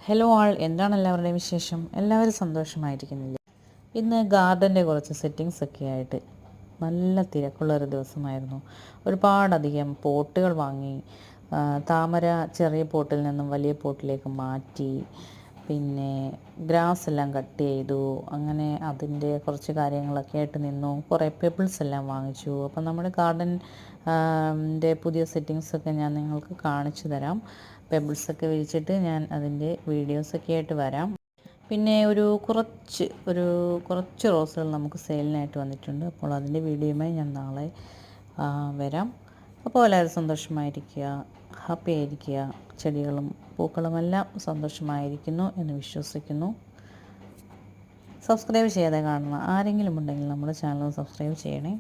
Hello ആൾ, എന്താണ് എല്ലാവരുടെയും വിശേഷം? എല്ലാവരും സന്തോഷമായിരിക്കുന്നില്ലേ? ഇന്ന് ഗാർഡൻ്റെ കുറച്ച് സെറ്റിങ്സ് ഒക്കെ ആയിട്ട് നല്ല തിരക്കുള്ളൊരു ദിവസമായിരുന്നു. ഒരുപാടധികം പോട്ടുകൾ വാങ്ങി. താമര ചെറിയ പോട്ടിൽ നിന്നും വലിയ പോട്ടിലേക്ക് മാറ്റി. പിന്നെ ഗ്രാസ് എല്ലാം കട്ട് ചെയ്തു. അങ്ങനെ അതിൻ്റെ കുറച്ച് കാര്യങ്ങളൊക്കെ ആയിട്ട് നിന്നു. കുറേ പെബിൾസ് എല്ലാം വാങ്ങിച്ചു. അപ്പം നമ്മുടെ ഗാർഡൻ പുതിയ സെറ്റിങ്സൊക്കെ ഞാൻ നിങ്ങൾക്ക് കാണിച്ചു തരാം. പെബിൾസൊക്കെ വിരിച്ചിട്ട് ഞാൻ അതിൻ്റെ വീഡിയോസൊക്കെ ആയിട്ട് വരാം. പിന്നെ കുറച്ച് റോസുകൾ നമുക്ക് സെയിലിനായിട്ട് വന്നിട്ടുണ്ട്. അപ്പോൾ അതിൻ്റെ വീഡിയോയുമായി ഞാൻ നാളെ വരാം. അപ്പോൾ എല്ലാവരും സന്തോഷമായിരിക്കുക, ഹാപ്പി ആയിരിക്കുക. ചെടികളും പൂക്കളുമെല്ലാം സന്തോഷമായിരിക്കുന്നു എന്ന് വിശ്വസിക്കുന്നു. സബ്സ്ക്രൈബ് ചെയ്യാതെ കാണുന്ന ആരെങ്കിലും ഉണ്ടെങ്കിൽ നമ്മുടെ ചാനൽ സബ്സ്ക്രൈബ് ചെയ്യണേ.